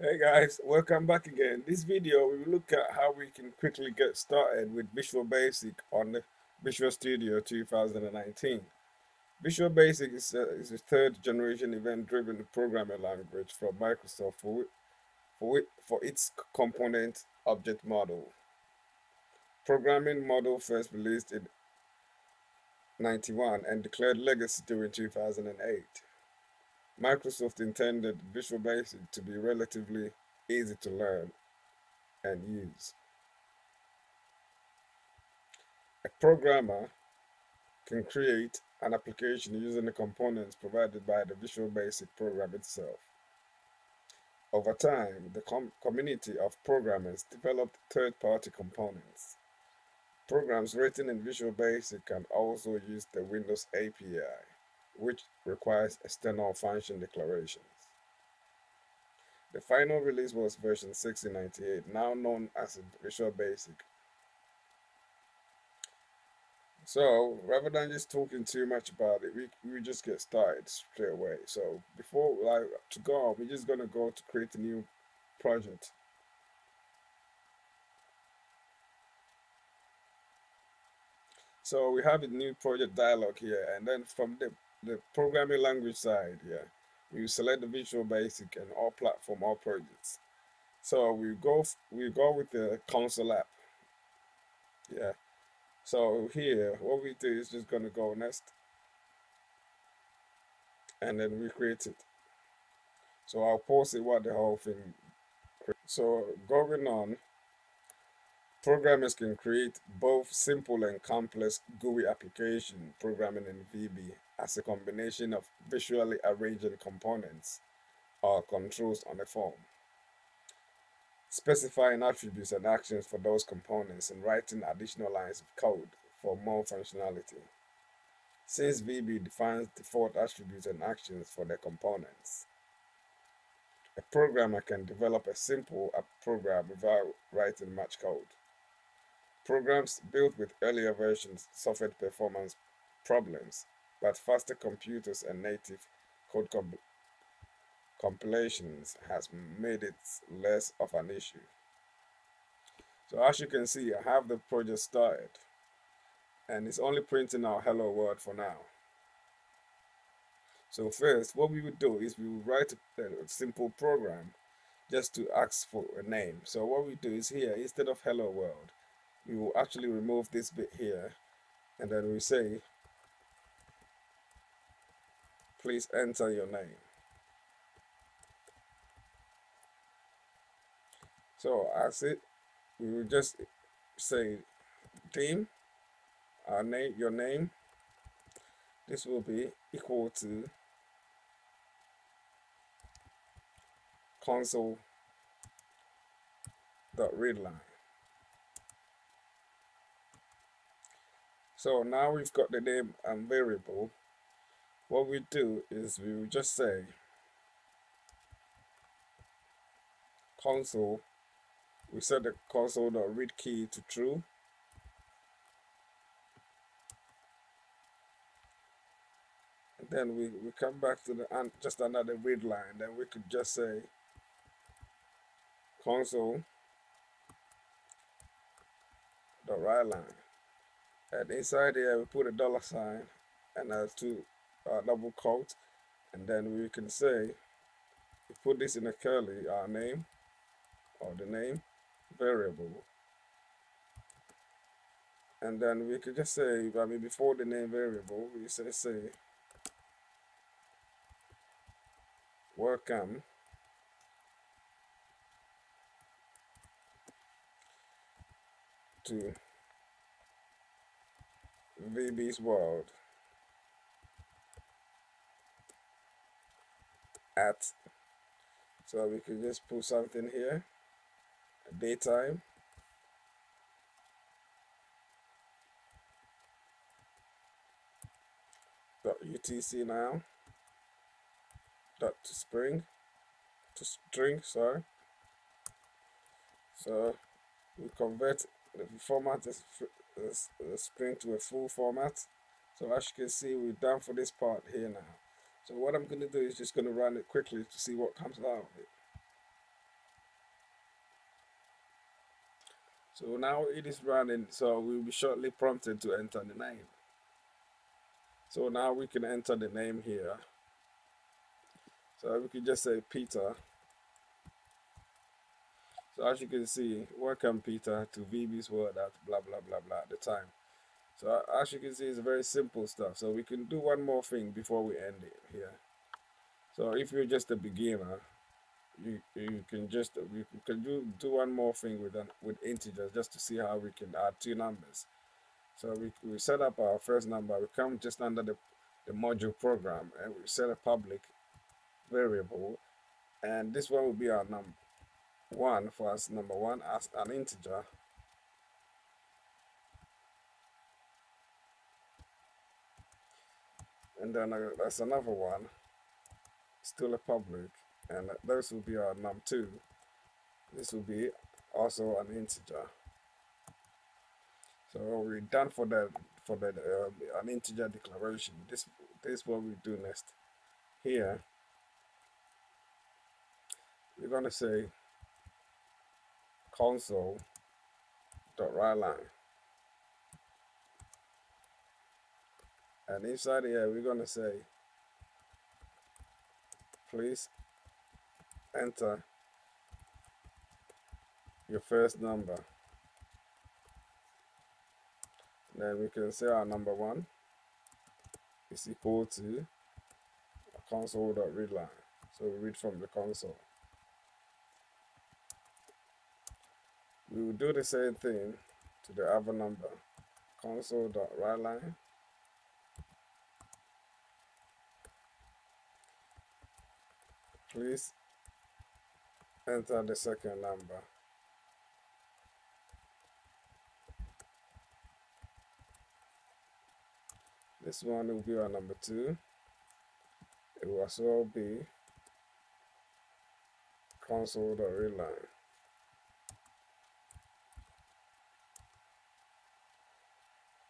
Hey guys, welcome back again. This video we will look at how we can quickly get started with Visual Basic on the Visual Studio 2019. Visual Basic is a third generation event-driven programming language from Microsoft for its component object model. Programming model first released in 91 and declared legacy during 2008. Microsoft intended Visual Basic to be relatively easy to learn and use. A programmer can create an application using the components provided by the Visual Basic program itself. Over time, the community of programmers developed third-party components. Programs written in Visual Basic can also use the Windows API, which requires external function declarations. The final release was version 6 in 98, now known as Visual Basic. So rather than just talking too much about it, we just get started straight away. So before to go on, we're just gonna go to create a new project. So we have a new project dialog here, and then from the programming language side, yeah, we select the Visual Basic and all platform, all projects. So we go with the console app, yeah. So here, what we do is just gonna go next, and then we create it. So I'll pause it what the whole thing. So going on, programmers can create both simple and complex GUI application programming in VB as a combination of visually arranging components or controls on a form, specifying attributes and actions for those components, and writing additional lines of code for more functionality. Since VB defines default attributes and actions for the components, a programmer can develop a simple program without writing much code. Programs built with earlier versions suffered performance problems, but faster computers and native code compilations has made it less of an issue. So as you can see, I have the project started, and it's only printing out hello world for now. So first, what we would do is we would write a simple program just to ask for a name. So what we do is here, instead of hello world, we will actually remove this bit here, and then we say, please enter your name. So as it, we will just say name, our name, your name. This will be equal to console.readline. So now we've got the name and variable. What we do is we will just say console. We set the console.read key to true. And then we come back to the just another read line. Then we could just say console.writeLine. And inside here we put a dollar sign and two double quote, and then we can say, we put this in a curly, our name or the name variable, and then we could just say, I mean, before the name variable, we say welcome to VB's world at, so we could just put something here, daytime, dot UTC now, dot to string, sorry. So we convert the format the string to a full format. So as you can see, we're done for this part here now. So what I'm going to do is just going to run it quickly to see what comes out of it. So now it is running, so we'll be shortly prompted to enter the name. So now we can enter the name here. So we can just say Peter. So as you can see, welcome Peter to VB's World at blah blah blah blah at the time. So as you can see, it's very simple stuff. So we can do one more thing before we end it here. So if you're just a beginner, you can just do one more thing with integers just to see how we can add two numbers. So we set up our first number. We come just under the module program and we set a public variable, and this one will be our number one for us, number one as an integer. And then that's another one, still a public, and this will be our num2. This will be also an integer. So we're done for the an integer declaration. This is what we do next. Here we're gonna say console.writeLine, and inside here we're gonna say please enter your first number. Then we can say our number one is equal to console.readLine. So we read from the console. We will do the same thing to the other number, console.writeLine. Please enter the second number. This one will be our number two. It will as well be console.readLine.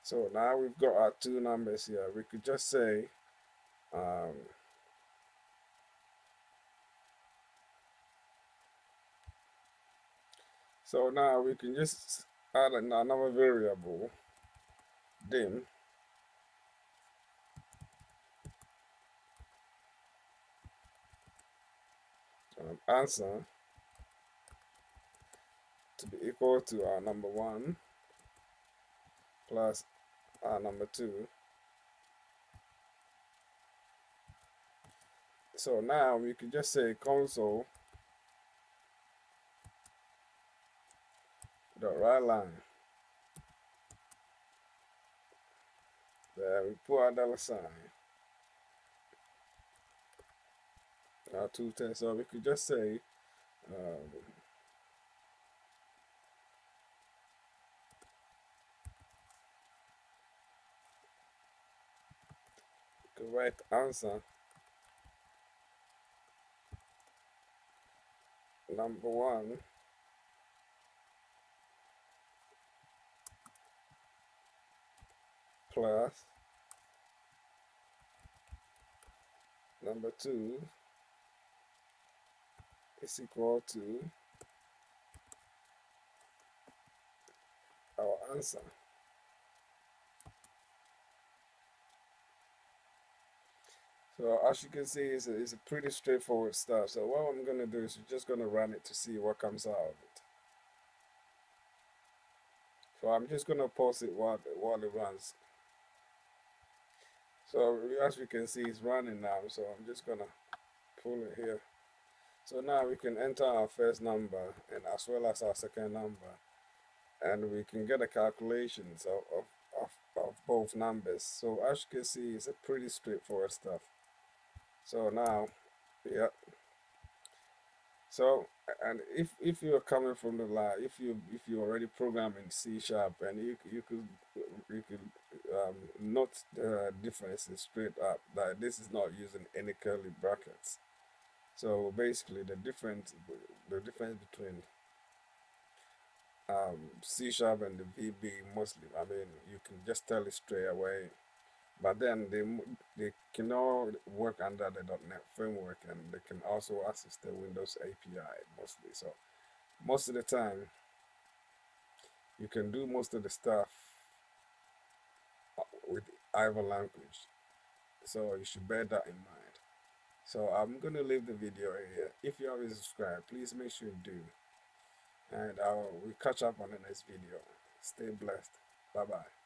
So now we've got our two numbers here. We could just say so now we can just add another variable, dim, answer to be equal to our number one plus our number two. So now we can just say console.writeLine. There we put our $sign. Our 210. So we could just say correct answer number one plus number two is equal to our answer. So as you can see, it's a pretty straightforward stuff. So what I'm going to do is just going to run it to see what comes out of it. So I'm just going to pause it while it runs. So as we can see, it's running now. So I'm just going to pull it here. So now we can enter our first number and as well as our second number, and we can get the calculations of both numbers. So as you can see, it's a pretty straightforward stuff. So now, yeah. So, and if you're coming from the line, if you already program in C# and you could note the differences straight up, that this is not using any curly brackets. So basically, the difference between C# and the VB mostly, I mean, you can just tell it straight away. But then they can all work under the .NET framework, and they can also access the Windows API mostly. So most of the time, you can do most of the stuff with either language. So you should bear that in mind. So I'm going to leave the video here. If you haven't subscribed, please make sure you do. And we'll catch up on the next video. Stay blessed. Bye-bye.